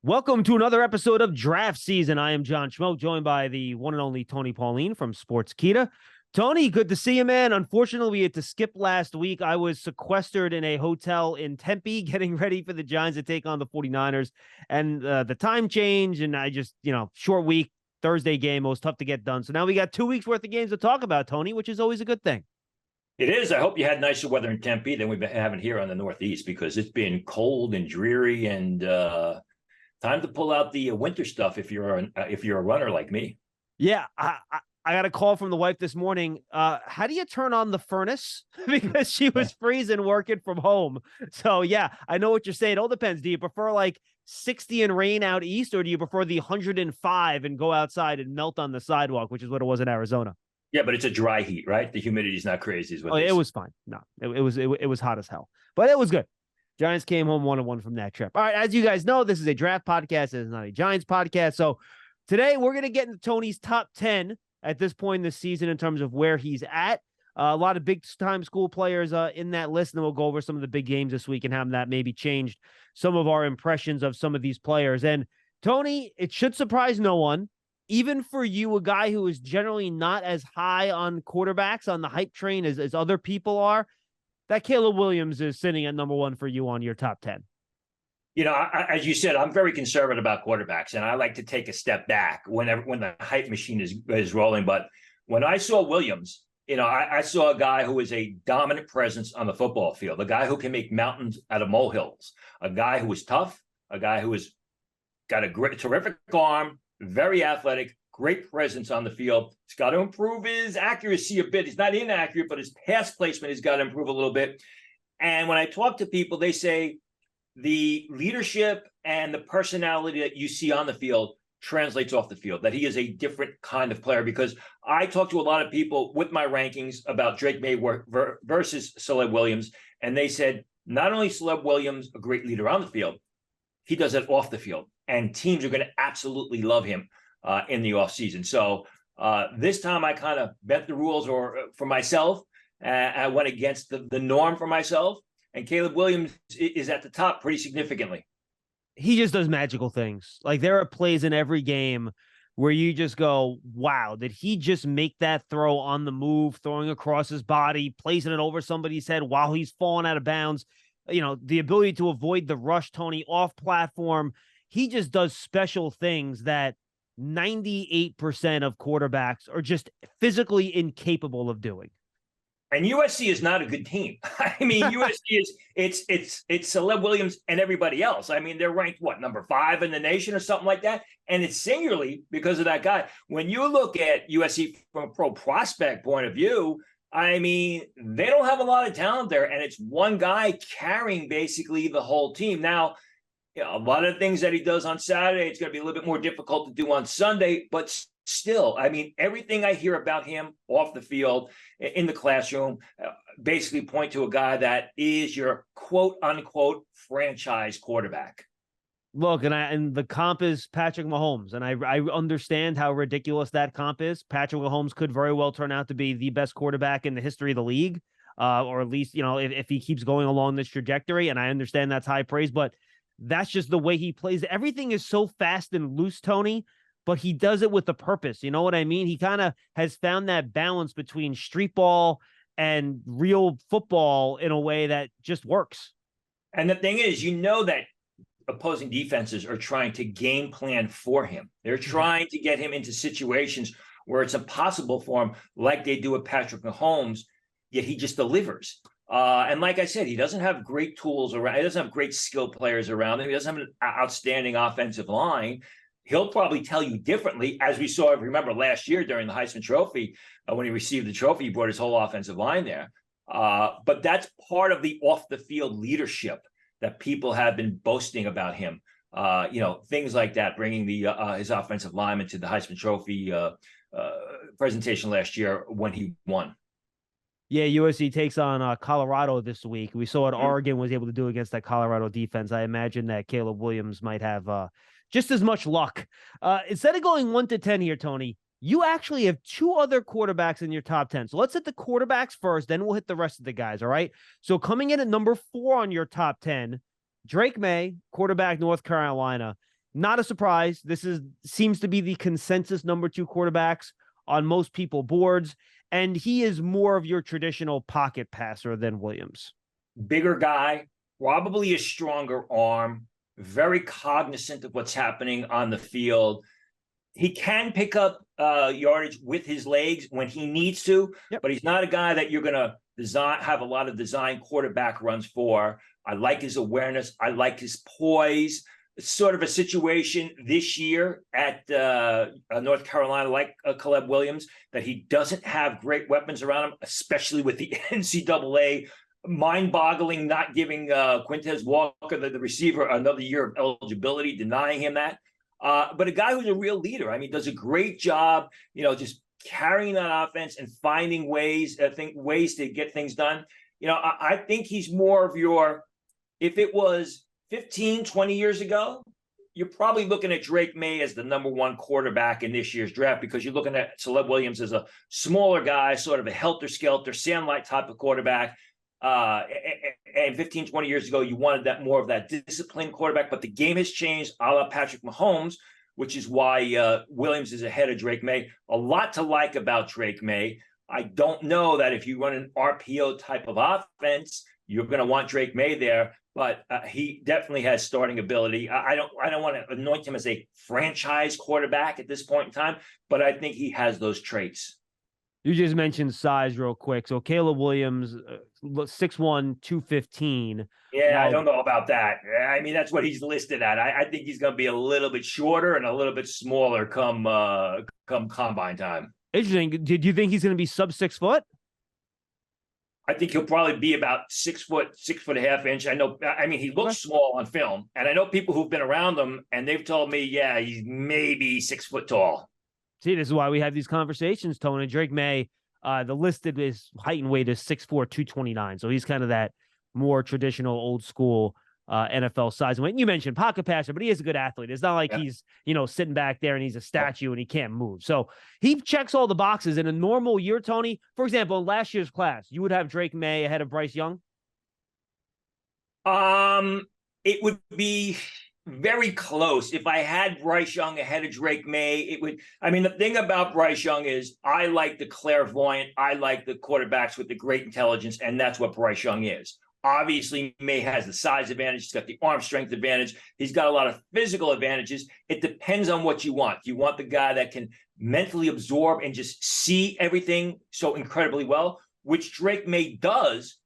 Welcome to another episode of Draft Season. I am John Schmeelk, joined by the one and only Tony Pauline from Sports Kita. Tony, good to see you, man. Unfortunately, we had to skip last week. I was sequestered in a hotel in Tempe getting ready for the Giants to take on the 49ers. And the time change, and I just, short week, Thursday game, it was tough to get done. So now we got 2 weeks worth of games to talk about, Tony, which is always a good thing. It is. I hope you had nicer weather in Tempe than we've been having here on the Northeast, because it's been cold and dreary, and time to pull out the winter stuff if you're a runner like me. Yeah, I got a call from the wife this morning. How do you turn on the furnace? Because she was freezing working from home. So, yeah, I know what you're saying. It all depends. Do you prefer like 60 and rain out east, or do you prefer the 105 and go outside and melt on the sidewalk, which is what it was in Arizona? Yeah, but it's a dry heat, right? The humidity is not crazy. It was fine. No, it was hot as hell, but it was good. Giants came home 1-1 from that trip. All right, as you guys know, this is a draft podcast. It is not a Giants podcast. So today we're going to get into Tony's top 10 at this point in the season in terms of where he's at. A lot of big-time school players in that list, and then we'll go over some of the big games this week and how that maybe changed some of our impressions of some of these players. And Tony, it should surprise no one, even for you, a guy who is generally not as high on quarterbacks on the hype train as other people are, that Caleb Williams is sitting at number one for you on your top 10. As you said, I'm very conservative about quarterbacks, and I like to take a step back when the hype machine is rolling. But when I saw Williams, I saw a guy who is a dominant presence on the football field, a guy who can make mountains out of molehills, a guy who is tough, a guy who has got a terrific arm, very athletic, great presence on the field. He's got to improve his accuracy a bit. He's not inaccurate, but his pass placement has got to improve a little bit. And when I talk to people, they say the leadership and the personality that you see on the field translates off the field, that he is a different kind of player. Because I talk to a lot of people with my rankings about Drake May versus Caleb Williams, and they said not only Caleb Williams a great leader on the field, he does it off the field, and teams are going to absolutely love him in the offseason. So this time I kind of bent the rules for myself. I went against the norm for myself, and Caleb Williams is at the top pretty significantly. He just does magical things. Like, there are plays in every game where you just go, wow, did he just make that throw on the move, throwing across his body, placing it over somebody's head while he's falling out of bounds? The ability to avoid the rush, Tony, off platform. He just does special things that 98% of quarterbacks are just physically incapable of doing. And USC is not a good team. I mean, USC it's Caleb Williams and everybody else. I mean, they're ranked number 5 in the nation or something like that, and it's singularly because of that guy. When you look at USC from a pro prospect point of view, I mean, they don't have a lot of talent there, and it's one guy carrying basically the whole team. Now, a lot of things that he does on Saturday, it's going to be a little bit more difficult to do on Sunday, but still, I mean, everything I hear about him off the field, in the classroom, basically point to a guy that is your quote-unquote franchise quarterback. Look, and the comp is Patrick Mahomes, and I understand how ridiculous that comp is. Patrick Mahomes could very well turn out to be the best quarterback in the history of the league, or at least, if he keeps going along this trajectory, and I understand that's high praise, but that's just the way he plays. Everything is so fast and loose, Tony, but he does it with a purpose. You know what I mean? He kind of has found that balance between street ball and real football in a way that just works. And the thing is, that opposing defenses are trying to game plan for him. They're trying to get him into situations where it's impossible for him, like they do with Patrick Mahomes, yet he just delivers. And like I said, he doesn't have great tools around. He doesn't have great skill players around him. He doesn't have an outstanding offensive line. He'll probably tell you differently, as we saw, remember last year during the Heisman Trophy, when he received the trophy, he brought his whole offensive line there. But that's part of the off-the-field leadership that people have been boasting about him. Things like that, bringing his offensive lineman to the Heisman Trophy presentation last year when he won. Yeah, USC takes on Colorado this week. We saw what Oregon was able to do against that Colorado defense. I imagine that Caleb Williams might have just as much luck. Instead of going 1 to 10 here, Tony, you actually have 2 other quarterbacks in your top 10. So let's hit the quarterbacks first, then we'll hit the rest of the guys, all right? So coming in at number 4 on your top 10, Drake May, quarterback, North Carolina. Not a surprise. This seems to be the consensus number 2 quarterbacks on most people boards, and he is more of your traditional pocket passer than Williams. Bigger guy, probably a stronger arm, very cognizant of what's happening on the field. He can pick up yardage with his legs when he needs to, but he's not a guy that you're going to have a lot of design quarterback runs for. I like his awareness. I like his poise. It's sort of a situation this year at North Carolina, like Caleb Williams, that he doesn't have great weapons around him, especially with the NCAA mind-boggling, not giving Quintez Walker, the receiver, another year of eligibility, denying him that. But a guy who's a real leader. I mean, does a great job, just carrying that offense and finding ways to get things done. I think he's more of your, if it was 15, 20 years ago, you're probably looking at Drake May as the number 1 quarterback in this year's draft, because you're looking at Caleb Williams as a smaller guy, sort of a helter-skelter, sandlot type of quarterback. And 15, 20 years ago, you wanted that more of that disciplined quarterback, but the game has changed a la Patrick Mahomes, which is why Williams is ahead of Drake May. A lot to like about Drake May. I don't know that if you run an RPO type of offense, you're going to want Drake May there, but he definitely has starting ability. I don't want to anoint him as a franchise quarterback at this point in time, but I think he has those traits. You just mentioned size real quick. So Caleb Williams, 6'1", 215. Yeah, I don't know about that. I mean, that's what he's listed at. I think he's going to be a little bit shorter and a little bit smaller come combine time. Interesting. Did you think he's going to be sub 6 foot? I think he'll probably be about 6 foot, 6.5 inches. I mean, he looks small on film, and I know people who've been around him, and they've told me, yeah, he's maybe 6 foot tall. See, this is why we have these conversations, Tony. Drake May, the listed is height and weight is 6'4", 229. So he's kind of that more traditional, old school NFL size and weight. You mentioned pocket passer, but he is a good athlete. It's not like he's, sitting back there and he's a statue and he can't move. So he checks all the boxes. In a normal year, Tony, for example, in last year's class, you would have Drake May ahead of Bryce Young? It would be very close. If I had Bryce Young ahead of Drake May, it would. I mean, the thing about Bryce Young is I like the clairvoyant. I like the quarterbacks with the great intelligence, and that's what Bryce Young is. Obviously, May has the size advantage. He's got the arm strength advantage. He's got a lot of physical advantages. It depends on what you want. You want the guy that can mentally absorb and just see everything so incredibly well, which Drake May does,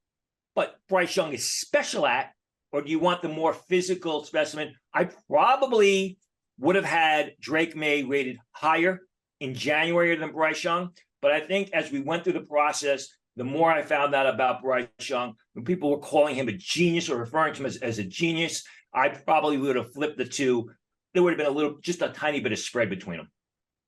but Bryce Young is special at. Or do you want the more physical specimen? I probably would have had Drake May rated higher in January than Bryce Young. But I think as we went through the process, the more I found out about Bryce Young, when people were calling him a genius or referring to him as a genius, I probably would have flipped the two. There would have been just a tiny bit of spread between them.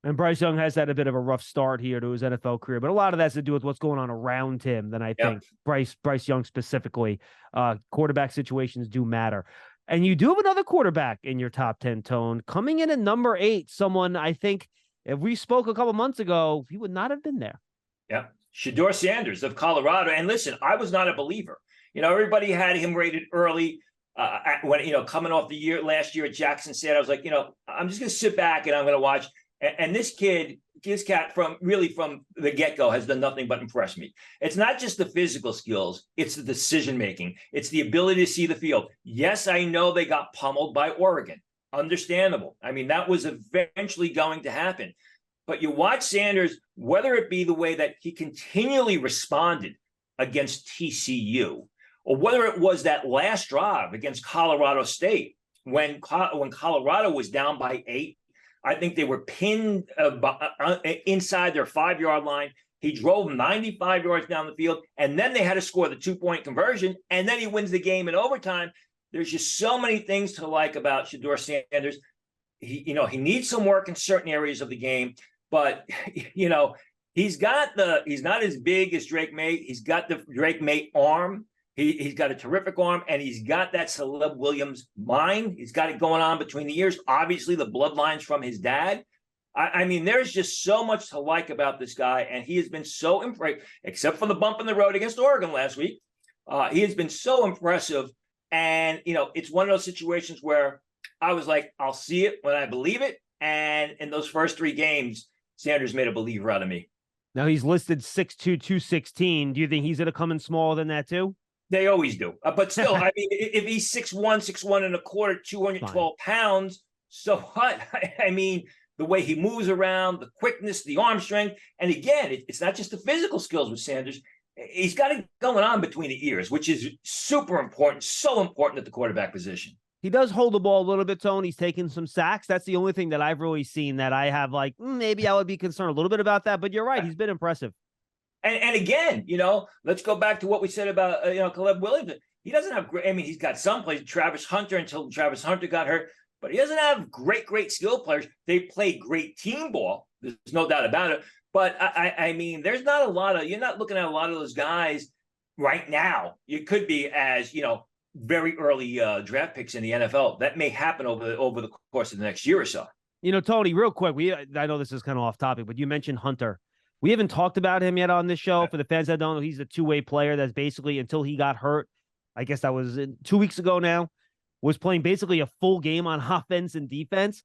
And Bryce Young has had a bit of a rough start here to his NFL career, but a lot of that's to do with what's going on around him than I think Bryce Young specifically. Quarterback situations do matter. And you do have another quarterback in your top 10, Tone, coming in at number 8, someone I think if we spoke a couple months ago, he would not have been there. Yeah. Shedeur Sanders of Colorado. And listen, I was not a believer. Everybody had him rated early. When, coming off the year last year at Jackson State, I was like, I'm just going to sit back and I'm going to watch. And this cat from the get-go has done nothing but impress me. It's not just the physical skills, it's the decision-making. It's the ability to see the field. Yes, I know they got pummeled by Oregon. Understandable. I mean, that was eventually going to happen. But you watch Sanders, whether it be the way that he continually responded against TCU, or whether it was that last drive against Colorado State when Colorado was down by 8, I think they were pinned inside their 5-yard line. He drove 95 yards down the field, and then they had to score the 2-point conversion, and then he wins the game in overtime. There's just so many things to like about Shedeur Sanders. He needs some work in certain areas of the game, but he's not as big as Drake May. He's got the Drake May arm. He's got a terrific arm, and he's got that Caleb Williams mind. He's got it going on between the ears. Obviously, the bloodlines from his dad. I mean, there's just so much to like about this guy, and he has been so impressive, except for the bump in the road against Oregon last week. He has been so impressive, and, it's one of those situations where I was like, I'll see it when I believe it. And in those first 3 games, Sanders made a believer out of me. Now he's listed 6'2", 216. Do you think he's going to come in smaller than that too? They always do. But still, I mean, if he's 6'1", 6'1 and a quarter, 212 pounds, so what? I mean, the way he moves around, the quickness, the arm strength. And again, it's not just the physical skills with Sanders. He's got it going on between the ears, which is super important, so important at the quarterback position. He does hold the ball a little bit, Tony. He's taking some sacks. That's the only thing that I've really seen that I have like, maybe I would be concerned a little bit about that. But you're right. He's been impressive. And again, let's go back to what we said about, Caleb Williams. He doesn't have great, I mean, he's got some players, Travis Hunter, until Travis Hunter got hurt, but he doesn't have great skill players. They play great team ball. There's no doubt about it. But I mean, there's not a lot of, you're not looking at a lot of those guys right now. You could be as, very early draft picks in the NFL. That may happen over the course of the next year or so. Tony, real quick, I know this is kind of off topic, but you mentioned Hunter. We haven't talked about him yet on this show. For the fans that don't know, he's a two-way player that's basically, until he got hurt, I guess that was 2 weeks ago now, was playing basically a full game on offense and defense.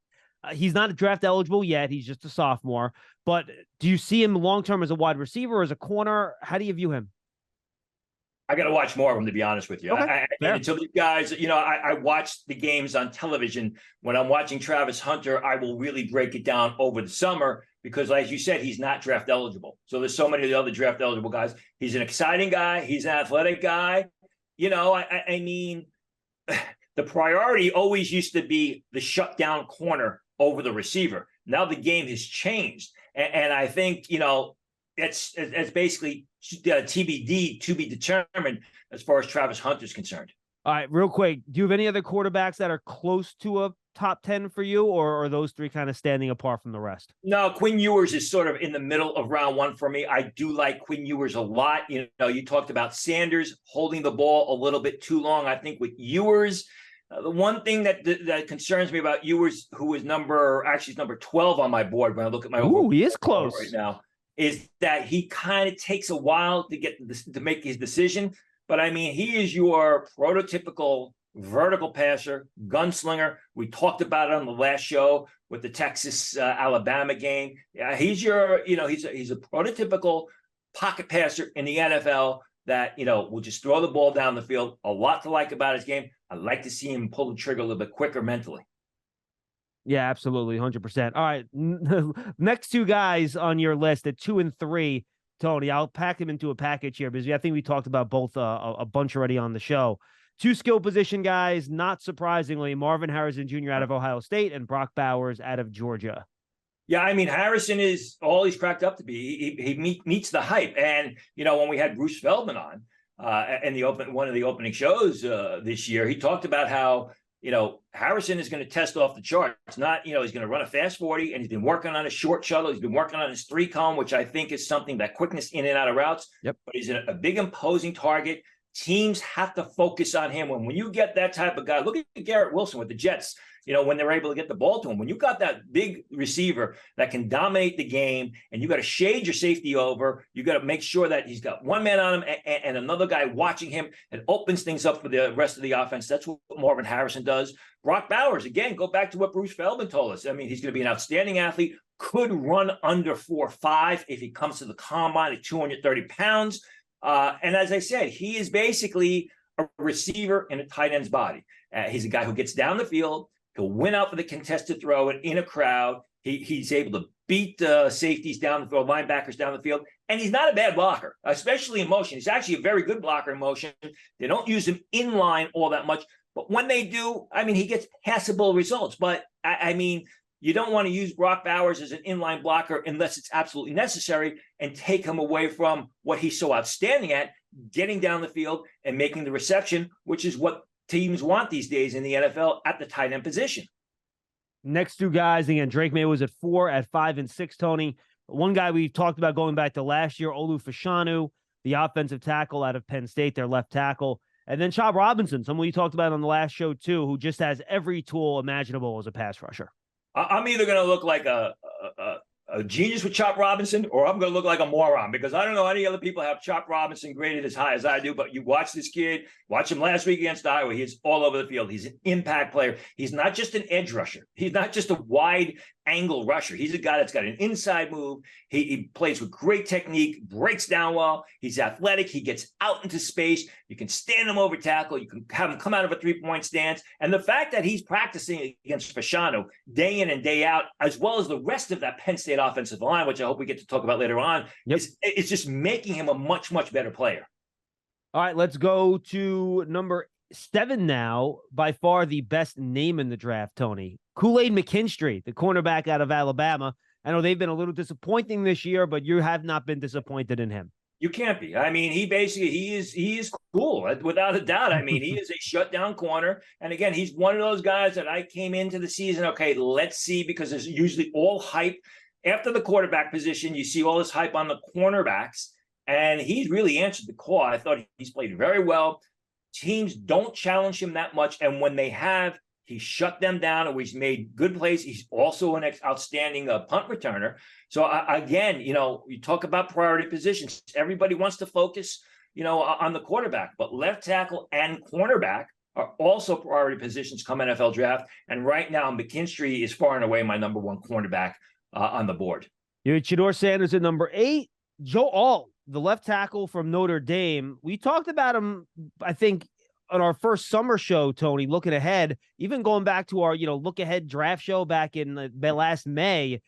He's not draft eligible yet. He's just a sophomore. But do you see him long-term as a wide receiver or as a corner? How do you view him? I got to watch more of them, to be honest with you. Okay. Until these guys, I watch the games on television. When I'm watching Travis Hunter, I will really break it down over the summer because, as you said, he's not draft eligible. So there's so many of the other draft eligible guys. He's an exciting guy. He's an athletic guy. I mean, the priority always used to be the shutdown corner over the receiver. Now the game has changed. And I think, it's basically TBD, to be determined, as far as Travis Hunter's concerned. All right, real quick, do you have any other quarterbacks that are close to a top 10 for you, or are those 3 kind of standing apart from the rest? No, Quinn Ewers is sort of in the middle of round 1 for me. I do like Quinn Ewers a lot. You talked about Sanders holding the ball a little bit too long. I think with Ewers, the one thing that concerns me about Ewers, who is number 12 on my board when I look at my he is close right now, is that he kind of takes a while to make his decision. But I mean, he is your prototypical vertical passer, gunslinger. We talked about it on the last show with the Texas Alabama game. Yeah, he's your, he's a prototypical pocket passer in the NFL that, will just throw the ball down the field. A lot to like about his game. I'd like to see him pull the trigger a little bit quicker mentally. Yeah, absolutely. 100%. All right. Next 2 guys on your list at 2 and 3, Tony, I'll pack them into a package here because I think we talked about both a bunch already on the show. 2 skill position guys, not surprisingly, Marvin Harrison Jr. out of Ohio State and Brock Bowers out of Georgia. Yeah, I mean, Harrison is all he's cracked up to be. He meets the hype. And, when we had Bruce Feldman on in one of the opening shows this year, he talked about how, Harrison is going to test off the chart. It's not, he's going to run a fast 40, and he's been working on his short shuttle. He's been working on his 3-cone, which I think is something, that quickness in and out of routes. Yep. But he's a big imposing target. Teams have to focus on him. When you get that type of guy, look at Garrett Wilson with the Jets, when they're able to get the ball to him. When you got that big receiver that can dominate the game, and you got to shade your safety over, you got to make sure that he's got one man on him and another guy watching him. It opens things up for the rest of the offense. That's what Marvin Harrison does. Brock Bowers, again, go back to what Bruce Feldman told us. I mean, he's going to be an outstanding athlete, could run under 4.5 if he comes to the combine at 230 pounds. And as I said, he is basically a receiver in a tight end's body. He's a guy who gets down the field. He'll win out for the contested throw and in a crowd. He's able to beat the safeties down the field, linebackers down the field. And he's not a bad blocker, especially in motion. He's actually a very good blocker in motion. They don't use him in line all that much. But when they do, I mean, he gets passable results. But, I mean, you don't want to use Brock Bowers as an inline blocker unless it's absolutely necessary and take him away from what he's so outstanding at, getting down the field and making the reception, which is what teams want these days in the NFL at the tight end position. Next 2 guys, again, Drake May was at 4, at 5 and 6, Tony. One guy we've talked about going back to last year, Olu Fashanu, the offensive tackle out of Penn State, their left tackle. And then Chop Robinson, someone you talked about on the last show too, who just has every tool imaginable as a pass rusher. I'm either going to look like a genius with Chop Robinson, or I'm going to look like a moron, because I don't know any other people have Chop Robinson graded as high as I do. But you watch this kid, watch him last week against Iowa. He's all over the field. He's an impact player. He's not just an edge rusher. He's not just a wide angle rusher. He's a guy that's got an inside move. He plays with great technique, breaks down well. He's athletic. He gets out into space. You can stand him over tackle. You can have him come out of a 3-point stance. And the fact that he's practicing against Fasciano day in and day out, as well as the rest of that Penn State offensive line, which I hope we get to talk about later on, it's just making him a much, much better player. All right, let's go to number 7 now. By far the best name in the draft, Tony. Kool-Aid McKinstry, the cornerback out of Alabama. I know they've been a little disappointing this year, but you have not been disappointed in him. You can't be. I mean, he is cool, without a doubt. I mean, he is a shutdown corner. And again, he's one of those guys that I came into the season, okay, let's see, because there's usually all hype. After the quarterback position, you see all this hype on the cornerbacks, and he's really answered the call. I thought he's played very well. Teams don't challenge him that much, and when they have, he shut them down, or he's made good plays. He's also an outstanding punt returner. So again, you talk about priority positions. Everybody wants to focus, on the quarterback, but left tackle and cornerback are also priority positions come NFL draft. And right now, McKinstry is far and away my number 1 cornerback on the board. You had Shedeur Sanders at number 8. Joe Alt, the left tackle from Notre Dame. We talked about him, I think, on our first summer show, Tony, looking ahead, even going back to our, look ahead draft show back in last May.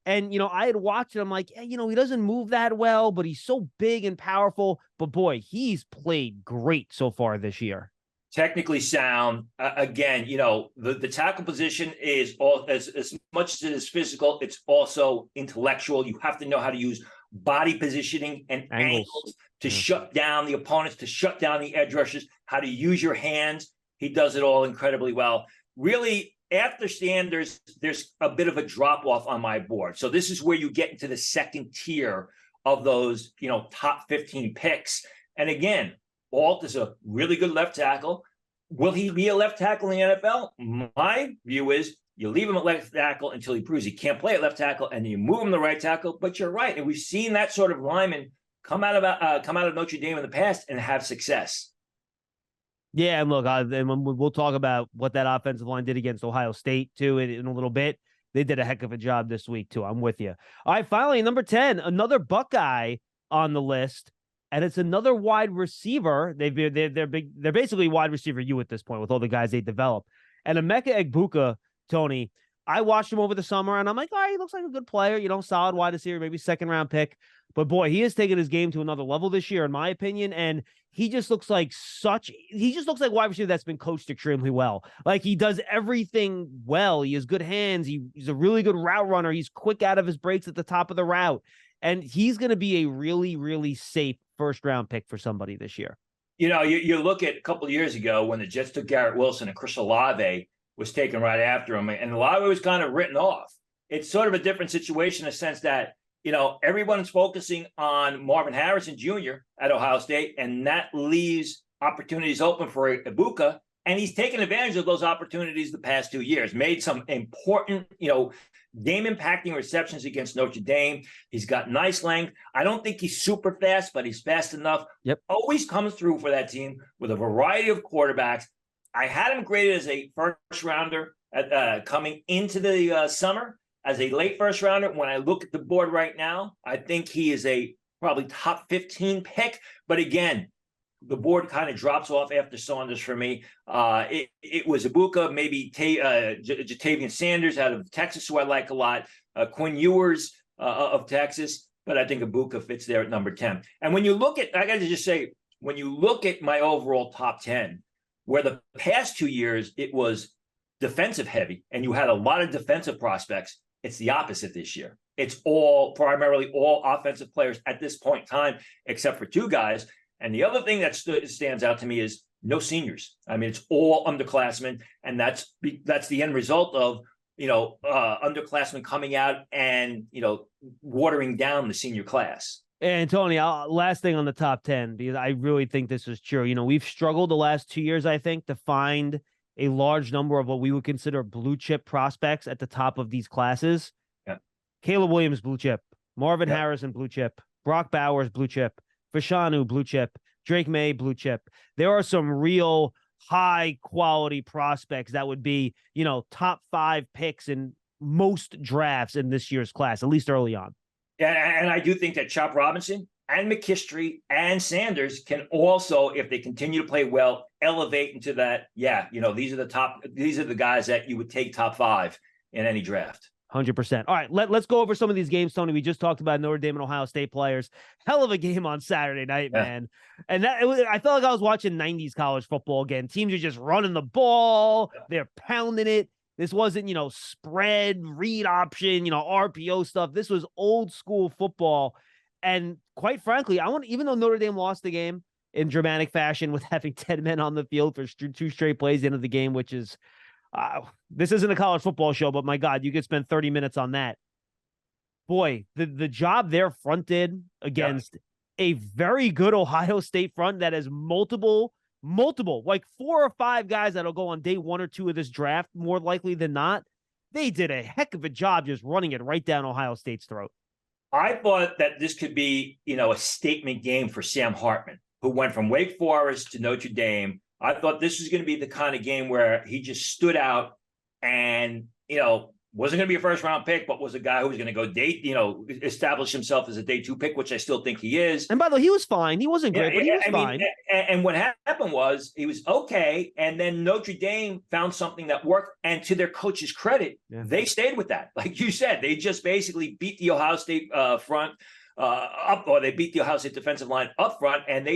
And, I had watched it. I'm like, he doesn't move that well, but he's so big and powerful. But boy, he's played great so far this year. Technically sound. Again, the tackle position is all as much as it is physical, it's also intellectual. You have to know how to use body positioning and angles to shut down the opponents, to shut down the edge rushers, how to use your hands. He does it all incredibly well. Really, after Sanders, there's a bit of a drop off on my board. So this is where you get into the second tier of those, top 15 picks. And again, Alt is a really good left tackle. Will he be a left tackle in the NFL? My view is you leave him at left tackle until he proves he can't play at left tackle, and you move him to right tackle. But you're right, and we've seen that sort of lineman come out of Notre Dame in the past and have success. Yeah, and look, and we'll talk about what that offensive line did against Ohio State too in a little bit. They did a heck of a job this week too. I'm with you. All right, finally, number 10, another Buckeye on the list, and it's another wide receiver. They're basically wide receiver U at this point with all the guys they develop. And Emeka Egbuka, Tony, I watched him over the summer, and I'm like, all right, he looks like a good player, solid wide receiver, maybe 2nd-round pick. But boy, he has taken his game to another level this year, in my opinion. And he just looks like wide receiver that's been coached extremely well. Like, he does everything well. He has good hands. He's a really good route runner. He's quick out of his breaks at the top of the route. And he's going to be a really, really safe 1st-round pick for somebody this year. You look at a couple of years ago when the Jets took Garrett Wilson and Chris Olave was taken right after him, and Olave was kind of written off. It's sort of a different situation in the sense that, everyone's focusing on Marvin Harrison Jr. at Ohio State, and that leaves opportunities open for Egbuka. And he's taken advantage of those opportunities the past 2 years, made some important, game-impacting receptions against Notre Dame. He's got nice length. I don't think he's super fast, but he's fast enough. Yep. Always comes through for that team with a variety of quarterbacks. I had him graded as a 1st-rounder coming into the summer. As a late 1st-rounder, when I look at the board right now, I think he is a probably top 15 pick. But again, the board kind of drops off after Saunders for me. It was Egbuka, maybe Jatavian Sanders out of Texas, who I like a lot, Quinn Ewers of Texas, but I think Egbuka fits there at number 10. And when you look at, I got to just say, when you look at my overall top 10, where the past 2 years it was defensive heavy and you had a lot of defensive prospects, it's the opposite this year. It's primarily all offensive players at this point in time, except for 2 guys. And the other thing that stands out to me is no seniors. I mean, it's all underclassmen, and that's the end result of underclassmen coming out and watering down the senior class. And Tony, last thing on the top 10, because I really think this is true. We've struggled the last 2 years, I think, to find a large number of what we would consider blue chip prospects at the top of these classes. Yeah. Caleb Williams, blue chip. Marvin Yep. Harrison, blue chip. Brock Bowers, blue chip. Fashanu, blue chip. Drake May, blue chip. There are some real high quality prospects that would be, top 5 picks in most drafts in this year's class, at least early on. And I do think that Chop Robinson and McKinstry and Sanders can also, if they continue to play well, elevate into that. Yeah, these are the guys that you would take top 5 in any draft. 100%. All right, let's go over some of these games, Tony. We just talked about Notre Dame and Ohio State players. Hell of a game on Saturday night, man. And I felt like I was watching 90s college football again. Teams are just running the ball. They're pounding it. This wasn't, spread, read option, RPO stuff. This was old school football. And quite frankly, even though Notre Dame lost the game in dramatic fashion with having 10 men on the field for 2 straight plays at the end of the game, which is, this isn't a college football show, but my God, you could spend 30 minutes on that. Boy, the job their front did against a very good Ohio State front that has multiple, like 4 or 5 guys that'll go on day 1 or 2 of this draft, more likely than not. They did a heck of a job just running it right down Ohio State's throat. I thought that this could be, a statement game for Sam Hartman, who went from Wake Forest to Notre Dame. I thought this was going to be the kind of game where he just stood out and, wasn't going to be a first-round pick, but was a guy who was going to go establish himself as a day 2 pick, which I still think he is. And by the way, he was fine. He wasn't great, but he was fine. And what happened was he was okay, and then Notre Dame found something that worked, and to their coach's credit, they stayed with that. Like you said, they just basically beat the Ohio State front up, or they beat the Ohio State defensive line up front, and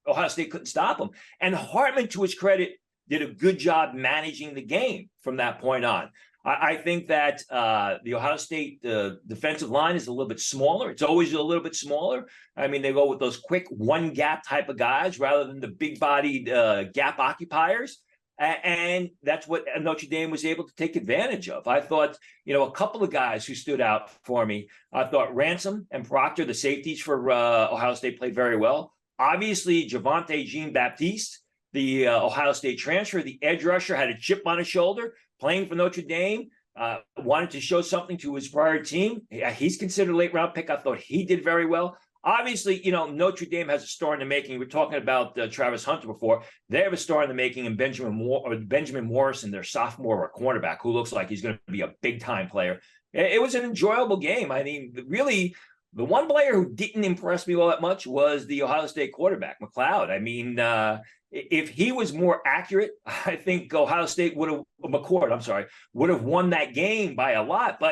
Ohio State couldn't stop them. And Hartman, to his credit, did a good job managing the game from that point on. I think that the Ohio State defensive line is a little bit smaller. It's always a little bit smaller. I mean, they go with those quick one gap type of guys rather than the big bodied gap occupiers. And that's what Notre Dame was able to take advantage of. I thought, a couple of guys who stood out for me. I thought Ransom and Proctor, the safeties for Ohio State, played very well. Obviously, Javonte Jean-Baptiste, the Ohio State transfer, the edge rusher, had a chip on his shoulder, playing for Notre Dame, wanted to show something to his prior team. He's considered a late-round pick. I thought he did very well. Obviously, Notre Dame has a star in the making. We were talking about Travis Hunter before. They have a star in the making in Benjamin Morrison, their sophomore cornerback, who looks like he's going to be a big-time player. It was an enjoyable game. I mean, really, the one player who didn't impress me all that much was the Ohio State quarterback, McLeod. I mean, if he was more accurate, I think Ohio State would have won that game by a lot.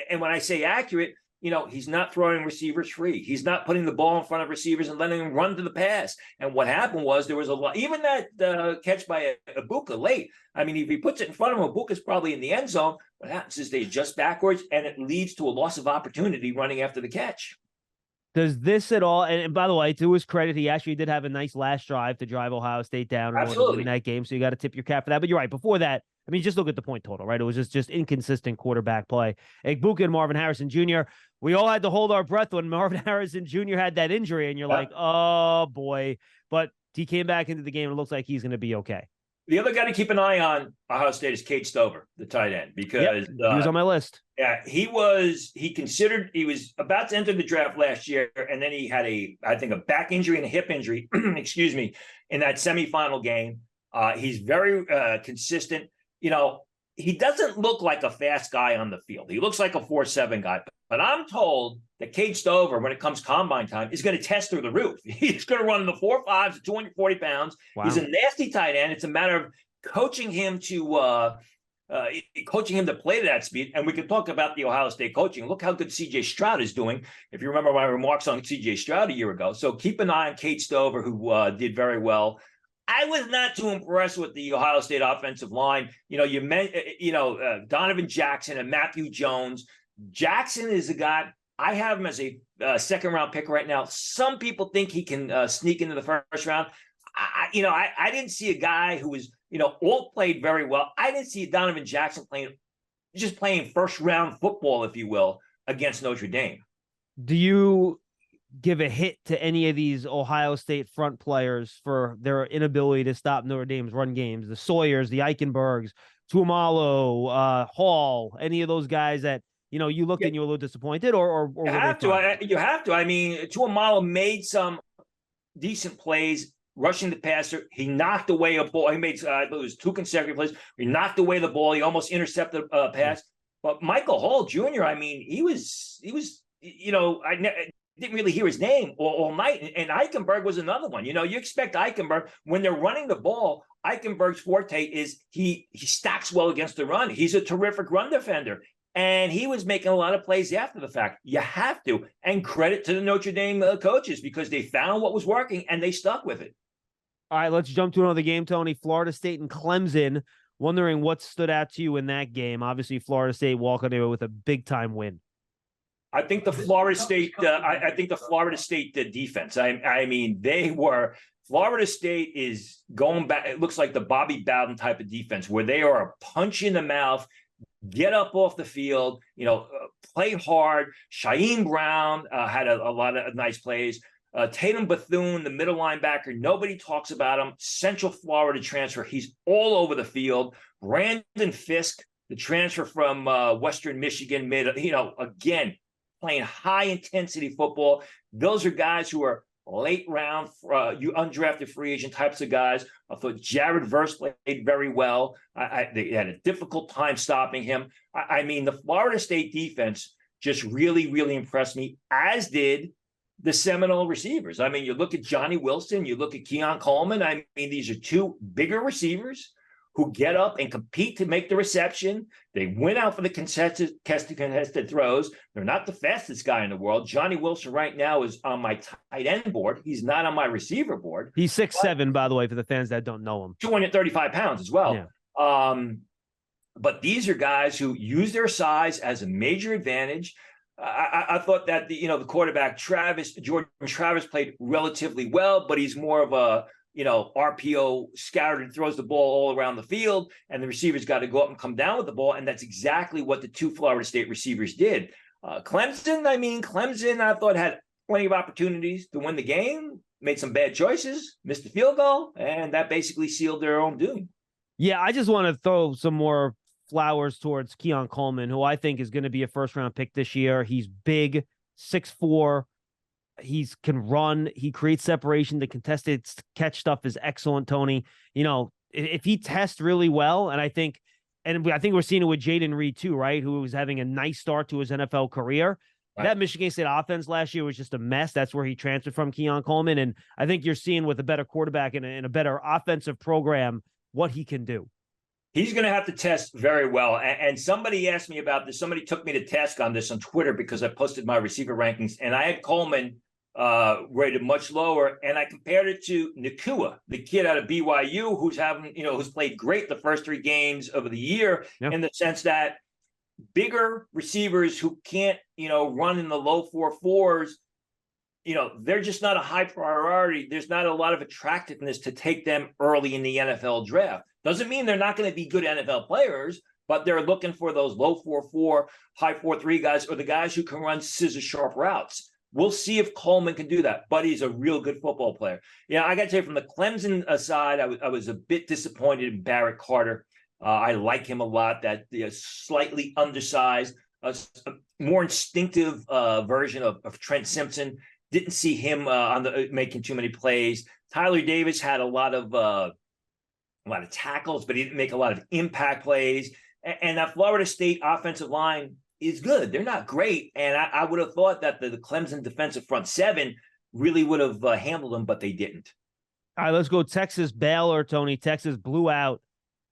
And when I say accurate, he's not throwing receivers free. He's not putting the ball in front of receivers and letting them run to the pass. And what happened was there was a lot, even that catch by Ibuka late. I mean, if he puts it in front of him, Ibuka's probably in the end zone. What happens is they adjust backwards, and it leads to a loss of opportunity running after the catch. Does this at all? And by the way, to his credit, he actually did have a nice last drive to drive Ohio State down in that game. So you got to tip your cap for that. But you're right. Before that, I mean, just look at the point total, right? It was just inconsistent quarterback play. Ibuka and Marvin Harrison Jr., we all had to hold our breath when Marvin Harrison Jr. had that injury, and you're like, oh boy. But he came back into the game, and it looks like he's going to be okay. The other guy to keep an eye on Ohio State is Cade Stover, the tight end, because he was on my list. Yeah, he was about to enter the draft last year, and then he had a back injury and a hip injury, excuse me, in that semifinal game. He's very consistent. He doesn't look like a fast guy on the field. He looks like a 4.7 guy. But I'm told that Cade Stover, when it comes combine time, is going to test through the roof. He's going to run the 4.5s at 240 pounds. Wow. He's a nasty tight end. It's a matter of coaching him to play to that speed. And we can talk about the Ohio State coaching. Look how good C.J. Stroud is doing, if you remember my remarks on C.J. Stroud a year ago. So keep an eye on Cade Stover, who did very well. I was not too impressed with the Ohio State offensive line. Donovan Jackson and Matthew Jones. Jackson is a guy, I have him as a second-round pick right now. Some people think he can sneak into the first round. I didn't see a guy who was, all played very well. I didn't see Donovan Jackson playing first-round football, if you will, against Notre Dame. Do you give a hit to any of these Ohio State front players for their inability to stop Notre Dame's run games? The Sawyers, the Eichenbergs, Tuamalo, Hall, any of those guys that you looked and you were a little disappointed, or You were they have to. fine? You have to. I mean, Tuamalo made some decent plays rushing the passer. He knocked away a ball. He made, I believe it was 2 consecutive plays. He knocked away the ball. He almost intercepted a pass. But Michael Hall Jr., I mean, he was, I didn't really hear his name all night. And Eichenberg was another one. You expect Eichenberg, when they're running the ball, Eichenberg's forte is he stacks well against the run. He's a terrific run defender. And he was making a lot of plays after the fact. You have to. And credit to the Notre Dame coaches, because they found what was working and they stuck with it. All right, let's jump to another game, Tony. Florida State and Clemson. Wondering what stood out to you in that game. Obviously, Florida State walking away with a big-time win. I think the Florida State defense. I mean, Florida State is going back. It looks like the Bobby Bowden type of defense, where they are a punch in the mouth, get up off the field, play hard. Shaheem Brown had a lot of nice plays. Tatum Bethune, the middle linebacker, nobody talks about him. Central Florida transfer. He's all over the field. Brandon Fisk, the transfer from Western Michigan, again, playing high-intensity football. Those are guys who are late-round, you undrafted free agent types of guys. I thought Jared Verse played very well. They had a difficult time stopping him. I mean, the Florida State defense just really, really impressed me, as did the Seminole receivers. I mean, you look at Johnny Wilson, you look at Keon Coleman. I mean, these are 2 bigger receivers who get up and compete to make the reception. They win out for the contested throws. They're not the fastest guy in the world. Johnny Wilson right now is on my tight end board. He's not on my receiver board. He's 6'7", by the way, for the fans that don't know him. 235 pounds as well. Yeah. But these are guys who use their size as a major advantage. I thought that the quarterback Jordan Travis played relatively well, but he's more of a RPO scattered and throws the ball all around the field, and the receivers got to go up and come down with the ball, and that's exactly what the 2 Florida State receivers did. Clemson, I thought had plenty of opportunities to win the game, made some bad choices, missed the field goal, and that basically sealed their own doom. Yeah, I just want to throw some more flowers towards Keon Coleman, who I think is going to be a first-round pick this year. He's big, 6'4". He can run. He creates separation. The contested catch stuff is excellent, Tony. If he tests really well, and I think we're seeing it with Jaden Reed too, right? Who was having a nice start to his NFL career. Right. That Michigan State offense last year was just a mess. That's where he transferred from, Keon Coleman. And I think you're seeing with a better quarterback and a better offensive program what he can do. He's going to have to test very well. And somebody asked me about this. Somebody took me to task on this on Twitter because I posted my receiver rankings, and I had Coleman rated much lower, and I compared it to Nakua, the kid out of BYU, who's played great the first 3 games of the year, in the sense that bigger receivers who can't, run in the low 4.4s, they're just not a high priority. There's not a lot of attractiveness to take them early in the NFL draft. Doesn't mean they're not going to be good NFL players, but they're looking for those low 4.4, high 4.3 guys, or the guys who can run scissor sharp routes. We'll see if Coleman can do that, but he's a real good football player. I got to say, from the Clemson side, I was a bit disappointed in Barrett Carter. I like him a lot. That slightly undersized, a more instinctive version of Trent Simpson. Didn't see him making too many plays. Tyler Davis had a lot of tackles, but he didn't make a lot of impact plays. And that Florida State offensive line is good. They're not great. And I would have thought that the Clemson defensive front 7 really would have handled them, but they didn't. All right, let's go Texas Baylor, Tony. Texas blew out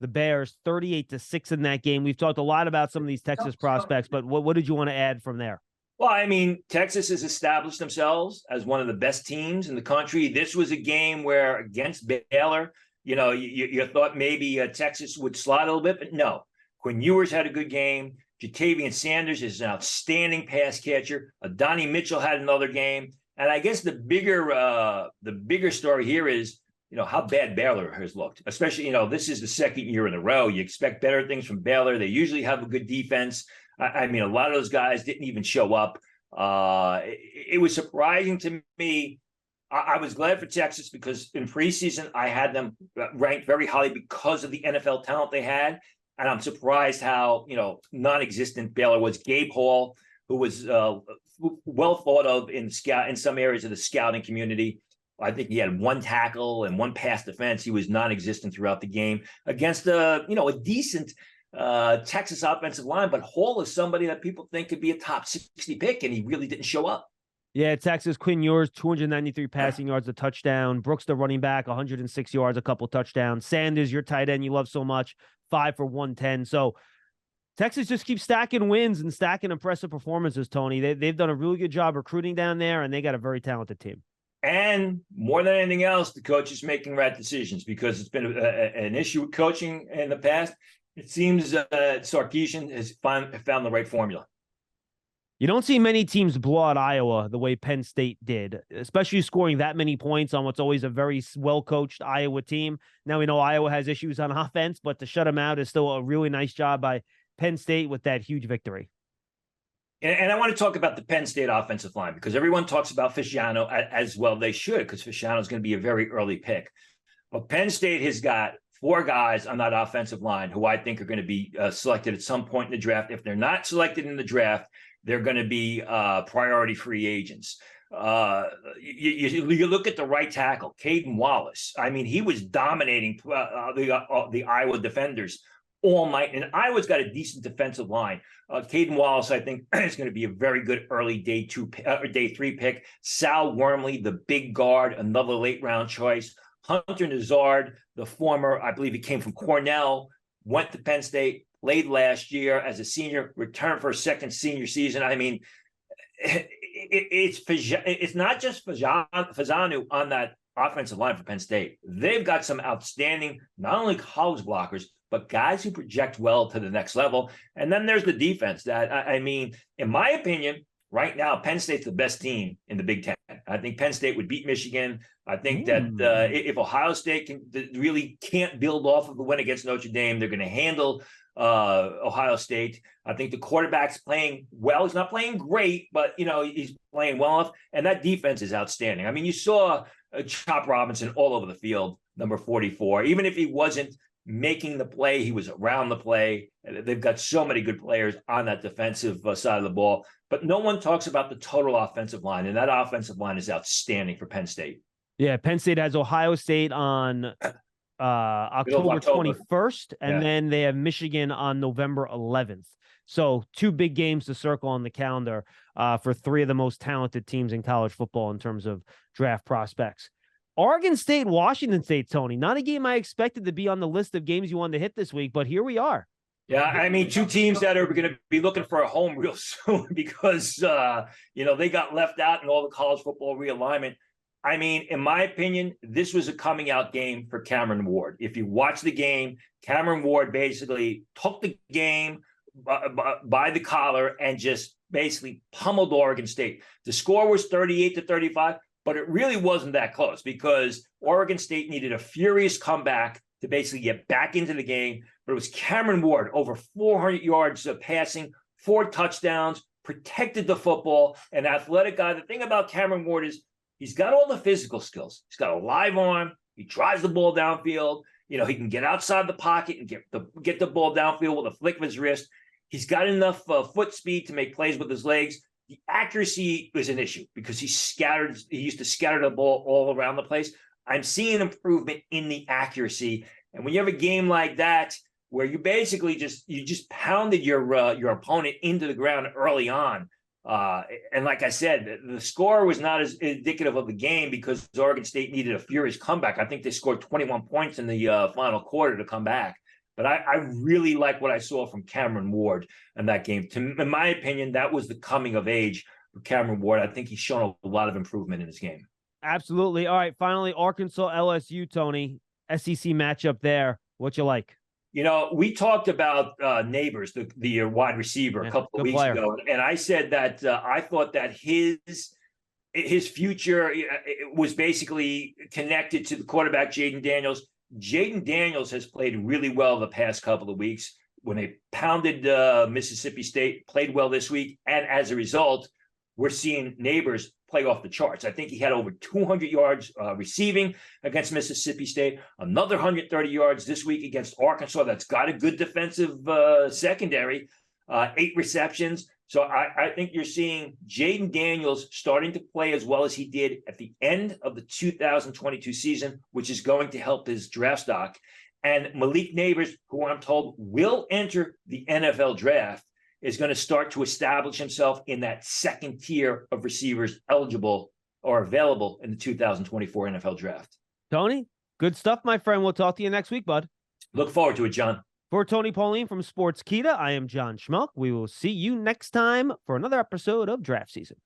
the Bears 38-6 in that game. We've talked a lot about some of these Texas prospects, but what did you want to add from there? Well, I mean, Texas has established themselves as one of the best teams in the country. This was a game where against Baylor, you thought maybe Texas would slide a little bit, but no. Quinn Ewers had a good game. Jatavian Sanders is an outstanding pass catcher. Donnie Mitchell had another game. And I guess the bigger story here is, how bad Baylor has looked, especially, this is the 2nd year in a row. You expect better things from Baylor. They usually have a good defense. I mean, a lot of those guys didn't even show up. It was surprising to me. I was glad for Texas because in preseason, I had them ranked very highly because of the NFL talent they had. And I'm surprised how, non-existent Baylor was. Gabe Hall, who was well thought of in some areas of the scouting community. I think he had one tackle and one pass defense. He was non-existent throughout the game against a decent Texas offensive line. But Hall is somebody that people think could be a top 60 pick, and he really didn't show up. Yeah, Texas, Quinn Ewers, 293 passing yards, a touchdown. Brooks, the running back, 106 yards, a couple touchdowns. Sanders, your tight end you love so much, 5 for 110. So Texas just keeps stacking wins and stacking impressive performances, Tony. They've done a really good job recruiting down there, and they got a very talented team. And more than anything else, the coach is making right decisions, because it's been an issue with coaching in the past. It seems Sarkisian has found the right formula. You don't see many teams blow out Iowa the way Penn State did, especially scoring that many points on what's always a very well-coached Iowa team. Now we know Iowa has issues on offense, but to shut them out is still a really nice job by Penn State with that huge victory. And I want to talk about the Penn State offensive line, because everyone talks about Fasciano, as well they should, because Fasciano is going to be a very early pick. But Penn State has got 4 guys on that offensive line who I think are going to be selected at some point in the draft. If they're not selected in the draft, they're going to be priority free agents. You look at the right tackle, Caden Wallace. I mean, he was dominating the Iowa defenders all night, and Iowa's got a decent defensive line. Caden Wallace, I think, is going to be a very good early day 3 pick. Sal Wormley, the big guard, another late round choice. Hunter Nazard, the former, I believe he came from Cornell, went to Penn State, played last year as a senior, returned for a second senior season. I mean, it's not just Fasciano on that offensive line for Penn State. They've got some outstanding, not only college blockers, but guys who project well to the next level. And then there's the defense that, I mean, in my opinion, right now, Penn State's the best team in the Big Ten. I think Penn State would beat Michigan. I think that if Ohio State really can't build off of the win against Notre Dame, they're going to handle Ohio State. I think the quarterback's playing well. He's not playing great, but he's playing well enough. And that defense is outstanding. I mean, you saw Chop Robinson all over the field, number 44. Even if he wasn't making the play, he was around the play. They've got so many good players on that defensive side of the ball, but no one talks about the total offensive line, and that offensive line is outstanding for Penn State. Yeah, Penn State has Ohio State on October 21st, and then they have Michigan on November 11th. So 2 big games to circle on the calendar for 3 of the most talented teams in college football in terms of draft prospects. Oregon State, Washington State, Tony. Not a game I expected to be on the list of games you wanted to hit this week, but here we are. Yeah, I mean, 2 teams that are going to be looking for a home real soon because, they got left out in all the college football realignment. I mean, in my opinion, this was a coming out game for Cameron Ward. If you watch the game, Cameron Ward basically took the game by the collar and just basically pummeled Oregon State. The score was 38-35. But it really wasn't that close because Oregon State needed a furious comeback to basically get back into the game. But it was Cameron Ward, over 400 yards of passing, 4 touchdowns, protected the football, an athletic guy. The thing about Cameron Ward is he's got all the physical skills. He's got a live arm. He drives the ball downfield. He can get outside the pocket and get the ball downfield with a flick of his wrist. He's got enough foot speed to make plays with his legs. The accuracy was an issue because he used to scatter the ball all around the place. I'm seeing improvement in the accuracy. And when you have a game like that, where you basically just pounded your opponent into the ground early on. And like I said, the score was not as indicative of the game because Oregon State needed a furious comeback. I think they scored 21 points in the final quarter to come back. But I really like what I saw from Cameron Ward in that game. In my opinion, that was the coming of age for Cameron Ward. I think he's shown a lot of improvement in his game. Absolutely. All right, finally, Arkansas, LSU, Tony. SEC matchup there. What you like? We talked about Neighbors, the wide receiver, a couple of weeks ago. And I said that I thought that his future was basically connected to the quarterback, Jaden Daniels. Jaden Daniels has played really well the past couple of weeks when they pounded Mississippi State, played well this week. And as a result, we're seeing Neighbors play off the charts. I think he had over 200 yards receiving against Mississippi State, another 130 yards this week against Arkansas. That's got a good defensive secondary, 8 receptions. So I think you're seeing Jaden Daniels starting to play as well as he did at the end of the 2022 season, which is going to help his draft stock. And Malik Neighbors, who I'm told will enter the NFL draft, is going to start to establish himself in that second tier of receivers eligible or available in the 2024 NFL draft. Tony, good stuff, my friend. We'll talk to you next week, bud. Look forward to it, John. For Tony Pauline from Sports Kita, I am John Schmeelk. We will see you next time for another episode of Draft Season.